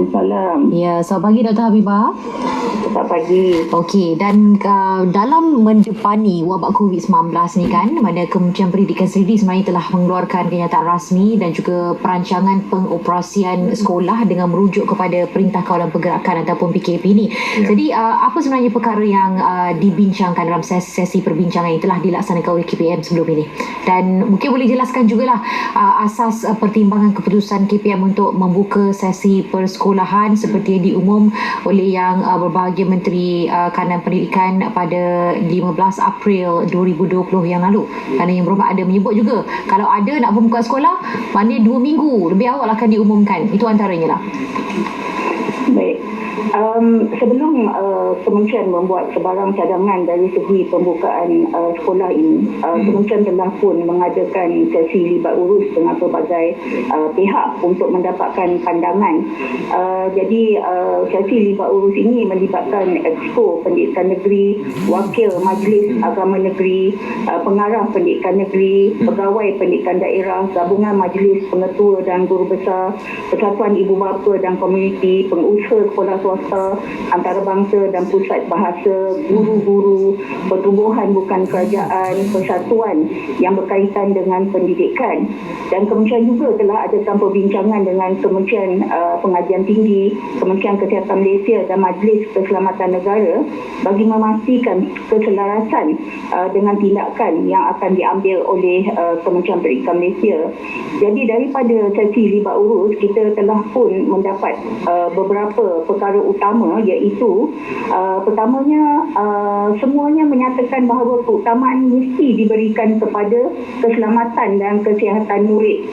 Waalaikumsalam. Ya, selamat pagi Dr. Habibah. Selamat pagi. Okey, dan dalam mendepani wabak COVID-19 ni kan, mana Kementerian Pendidikan sendiri sebenarnya telah mengeluarkan kenyataan rasmi dan juga perancangan pengoperasian sekolah dengan merujuk kepada Perintah Kawalan Pergerakan ataupun PKP ni. Jadi apa sebenarnya perkara yang dibincangkan dalam sesi perbincangan yang telah dilaksanakan oleh KPM sebelum ini? Dan mungkin boleh jelaskan jugalah asas pertimbangan keputusan KPM untuk membuka sesi persekolahan seperti yang diumum oleh Yang Berbahagia Menteri Kanan Pendidikan pada 15 April 2020 yang lalu. Kerana Yang Berhormat ada menyebut juga kalau ada nak pembukaan sekolah, maknanya 2 minggu lebih awal akan diumumkan. Itu antaranya lah. Baik. Sebelum Kementerian membuat sebarang cadangan dari segi pembukaan sekolah ini, Kementerian telah pun mengadakan sesi libat urus dengan pelbagai pihak untuk mendapatkan pandangan. Jadi sesi libat urus ini melibatkan Exco Pendidikan Negeri, Wakil Majlis Agama Negeri, Pengarah Pendidikan Negeri, Pegawai Pendidikan Daerah, Gabungan Majlis Pengetua dan Guru Besar, Persatuan Ibu Bapa dan Komuniti, pengusaha sekolah swasta, antarabangsa dan pusat bahasa, guru-guru, pertubuhan bukan kerajaan, persatuan yang berkaitan dengan pendidikan. Dan Kementerian juga telah adakan perbincangan dengan Kementerian Pengajian Tinggi, Kementerian Kesihatan Malaysia dan Majlis Keselamatan Negara bagi memastikan keselarasan dengan tindakan yang akan diambil oleh Kementerian Pendidikan Malaysia. Jadi daripada sesi libat urus, kita telah pun mendapat beberapa perkara utama, iaitu pertamanya semuanya menyatakan bahawa keutamaan mesti diberikan kepada keselamatan dan kesihatan murid,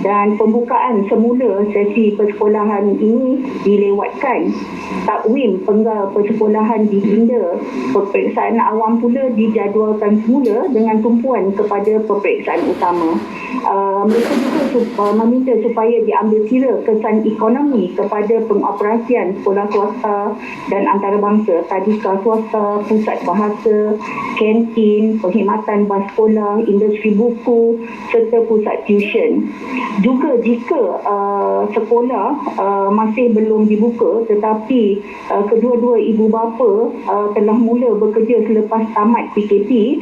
dan pembukaan semula sesi persekolahan ini dilewatkan. Takwim penggal persekolahan ditunda, peperiksaan awam pula dijadualkan semula dengan tumpuan kepada peperiksaan utama. Mereka juga meminta supaya diambil kira kesan ekonomi kepada pengoperasian sekolah swasta dan antarabangsa, tadika swasta, pusat bahasa, kantin, perkhidmatan bas sekolah, industri buku serta pusat tuition. Juga jika sekolah masih belum dibuka tetapi kedua-dua ibu bapa telah mula bekerja selepas tamat PKP,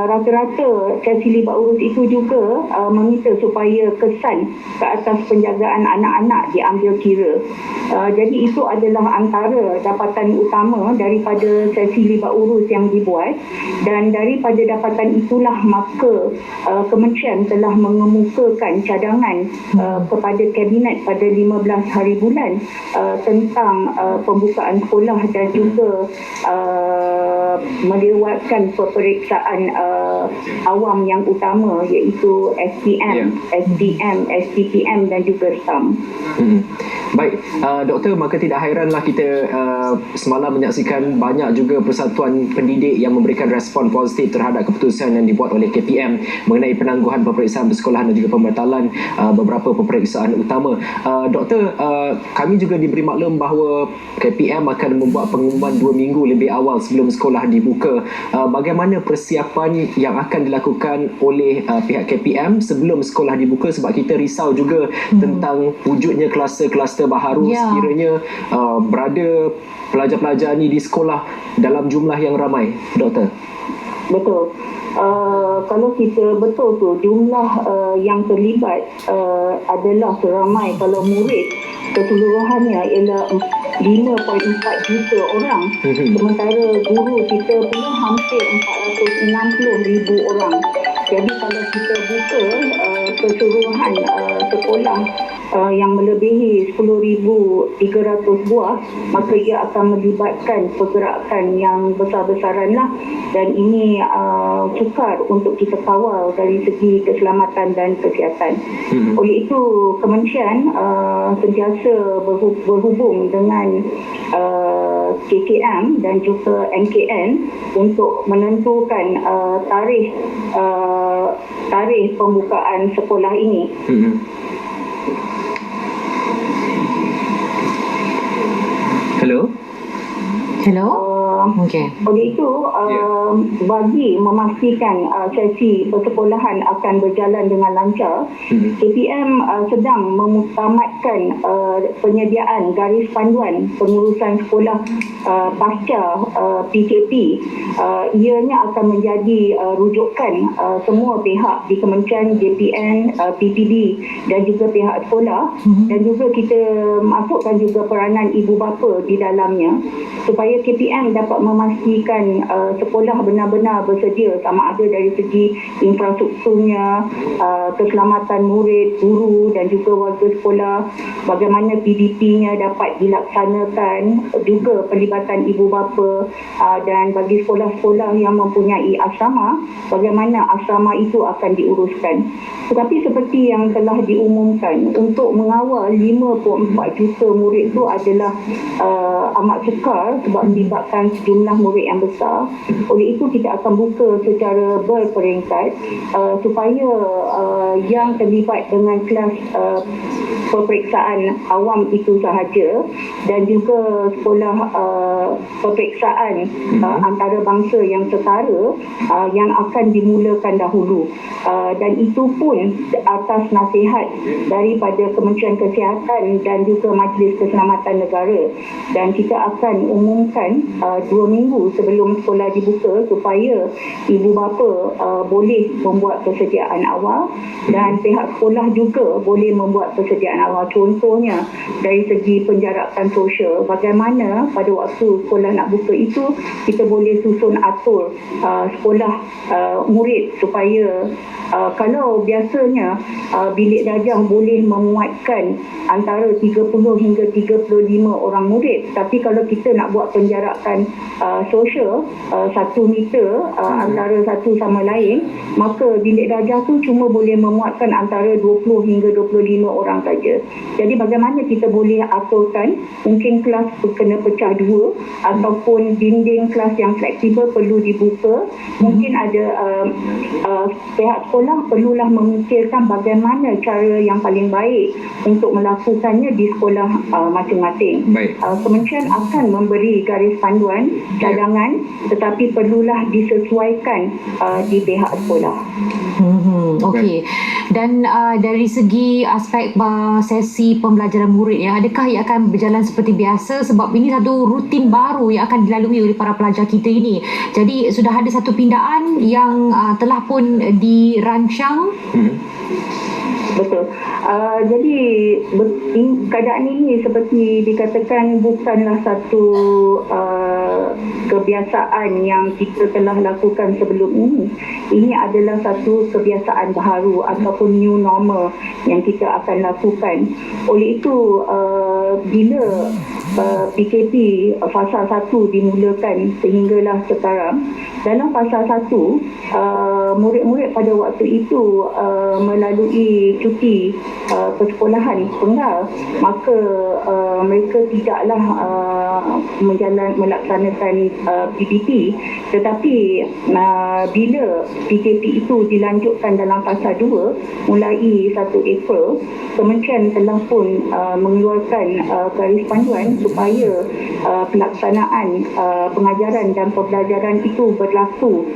rata-rata sesi libat urus itu juga meminta supaya kesan ke atas penjagaan anak-anak diambil kira. Jadi itu adalah antara dapatan utama daripada sesi libat urus yang dibuat, dan daripada dapatan itulah maka Kementerian telah mengemukakan cadangan kepada Kabinet pada 15 hari bulan tentang pembukaan sekolah dan juga melewatkan peperiksaan awam yang utama, iaitu SPM, SDM, STPM dan juga STAM. Baik, Doktor, maka tidak hairanlah kita semalam menyaksikan banyak juga persatuan pendidik yang memberikan respon positif terhadap keputusan yang dibuat oleh KPM mengenai penangguhan peperiksaan persekolahan dan juga pembatalan beberapa peperiksaan utama. Doktor, kami juga diberi maklum bahawa KPM akan membuat pengumuman 2 minggu lebih awal sebelum sekolah dibuka. Bagaimana persiapan yang akan dilakukan oleh pihak KPM sebelum sekolah dibuka, sebab kita risau juga tentang wujudnya kluster-kluster baharu sekiranya berada pelajar-pelajar ni di sekolah dalam jumlah yang ramai, Doktor. Betul. Kalau kita betul tu jumlah yang terlibat adalah seramai, kalau murid keseluruhannya ialah 5.4 juta orang, sementara guru kita pula hampir 460,000 orang. Jadi kalau kita buka keseluruhan sekolah yang melebihi 10,300 buah, maka ia akan melibatkan pergerakan yang besar-besaran lah, dan ini sukar untuk kita kawal dari segi keselamatan dan kesihatan. Oleh itu Kementerian sentiasa berhubung dengan KKM dan juga MKN untuk menentukan tarikh pembukaan sekolah ini. Hello? Okey. Oleh itu, bagi memastikan sesi persekolahan akan berjalan dengan lancar, KPM sedang memutamatkan penyediaan garis panduan pengurusan sekolah pasca PKP. Ianya akan menjadi rujukan semua pihak di Kementerian, JPN, PPD dan juga pihak sekolah, dan juga kita masukkan juga peranan ibu bapa di dalamnya supaya KPM dapat memastikan sekolah benar-benar bersedia, sama ada dari segi infrastrukturnya, keselamatan murid, guru dan juga warga sekolah, bagaimana PDP-nya dapat dilaksanakan, juga pelibatan ibu bapa, dan bagi sekolah-sekolah yang mempunyai asrama, bagaimana asrama itu akan diuruskan. Tetapi seperti yang telah diumumkan, untuk mengawal 54 juta murid itu adalah amat sukar sebab melibatkan sejumlah murid yang besar. Oleh itu kita akan buka secara berperingkat supaya yang terlibat dengan kelas peperiksaan awam itu sahaja dan juga sekolah peperiksaan antarabangsa yang setara yang akan dimulakan dahulu, dan itu pun atas nasihat daripada Kementerian Kesihatan dan juga Majlis Keselamatan Negara, dan kita akan umumkan 2 minggu sebelum sekolah dibuka supaya ibu bapa boleh membuat persediaan awal dan pihak sekolah juga boleh membuat persediaan awal. Contohnya dari segi penjarakan sosial, bagaimana pada waktu sekolah nak buka itu kita boleh susun atur sekolah murid supaya kalau biasanya bilik darjah boleh memuatkan antara 30 hingga 35 orang murid, tapi kalau kita nak buat penjarakan sosial 1 meter antara satu sama lain, maka bilik darjah tu cuma boleh memuatkan antara 20 hingga 25 orang saja. Jadi bagaimana kita boleh aturkan, mungkin kelas kena pecah 2 ataupun dinding kelas yang fleksibel perlu dibuka. Mungkin ada pihak sekolah perlulah memikirkan bagaimana cara yang paling baik untuk melakukannya di sekolah masing-masing. Kementerian akan memberi garis panduan cadangan, tetapi perlulah disesuaikan di pihak sekolah. Okey. Dan dari segi aspek sesi pembelajaran murid, adakah ia akan berjalan seperti biasa, sebab ini satu rutin baru yang akan dilalui oleh para pelajar kita ini. Jadi sudah ada satu pindaan yang telah pun dirancang. Betul. Jadi keadaan ini seperti dikatakan bukanlah satu kebiasaan yang kita telah lakukan sebelum ini. Ini adalah satu kebiasaan baharu ataupun new normal yang kita akan lakukan. Oleh itu, bila PKP fasa 1 dimulakan sehinggalah sekarang, dalam fasa 1 murid-murid pada waktu itu melalui cuti persekolahan penggal, maka mereka tidaklah melaksanakan PPP. Tetapi bila PKP itu dilanjutkan dalam fasa 2 mulai 1 April, Kementerian telah pun mengeluarkan garis panduan supaya pelaksanaan pengajaran dan pembelajaran itu berlaku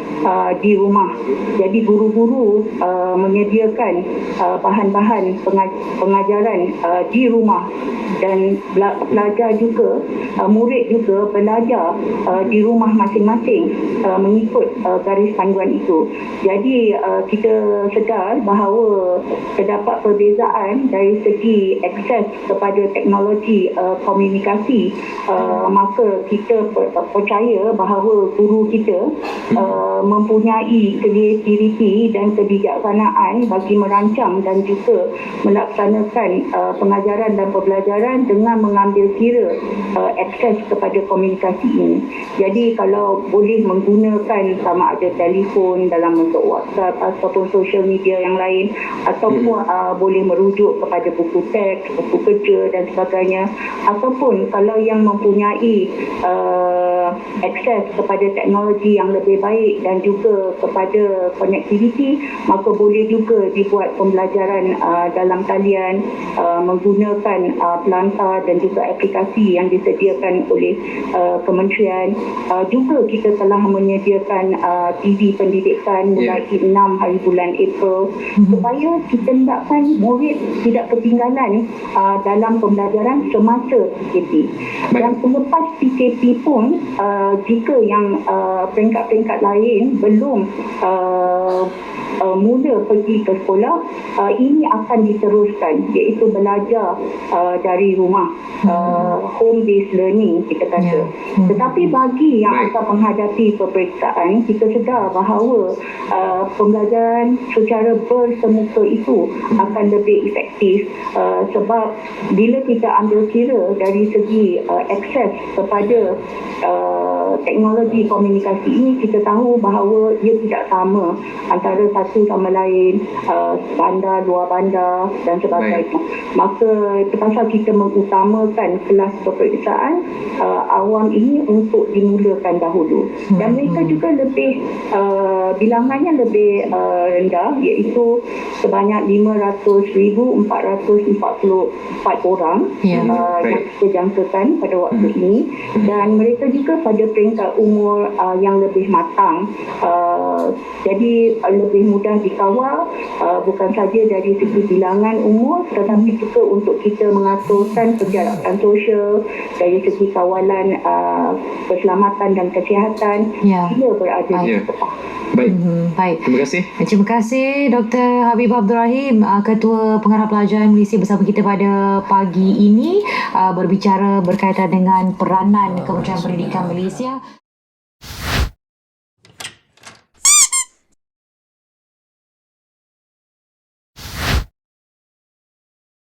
di rumah. Jadi guru-guru menyediakan bahan-bahan pengajaran di rumah, dan pelajar juga, murid juga belajar di rumah masing-masing mengikut garis panduan itu. Jadi kita sedar bahawa terdapat perbezaan dari segi akses kepada teknologi komunikasi, maka kita percaya bahawa guru kita mempunyai kreativiti dan kebijaksanaan bagi merancang dan juga melaksanakan pengajaran dan pembelajaran dengan mengambil kira akses kepada komunikasi ini. Jadi kalau boleh menggunakan sama ada telefon dalam bentuk WhatsApp ataupun social media yang lain, ataupun boleh merujuk kepada buku teks, buku kerja dan sebagainya, sebagainya, ataupun kalau yang mempunyai akses kepada teknologi yang lebih baik dan juga kepada konektiviti, maka boleh juga dibuat pembelajaran dalam talian menggunakan pelantar dan juga aplikasi yang disediakan oleh kementerian. Juga kita telah menyediakan TV pendidikan mulai 6 hari bulan April supaya kita hendakkan murid tidak ketinggalan dalam pembelajaran semasa PKP. Dan selepas PKP pun jika yang peringkat-peringkat lain belum mula pergi ke sekolah, ini akan diteruskan, iaitu belajar dari rumah, home based learning kita kata. Tetapi bagi yang akan menghadapi peperiksaan, kita sedar bahawa pembelajaran secara bersemuka itu akan lebih efektif, sebab bila kita ambil kira dari segi akses kepada teknologi komunikasi ini, kita tahu bahawa ia tidak sama antara satu sama lain, bandar, luar bandar dan sebagainya. Maka terpaksa kita mengutamakan kelas peperiksaan awam ini untuk dimulakan dahulu. Dan mereka juga lebih bilangannya lebih rendah, iaitu sebanyak 500,444 orang yang kita jangkakan pada waktu ini, dan mereka juga pada peringkat umur yang lebih matang, jadi lebih mudah dikawal, bukan saja dari segi bilangan umur tetapi juga untuk kita mengaturkan penjarakan sosial dari segi kawalan keselamatan dan kesihatan bila berada di sekolah. Baik. Baik. Terima kasih. Terima kasih Dr. Habibah Abdul Rahim, Ketua Pengarah Pelajaran Malaysia bersama kita pada pagi ini, berbicara berkaitan dengan peranan Kementerian Pendidikan Malaysia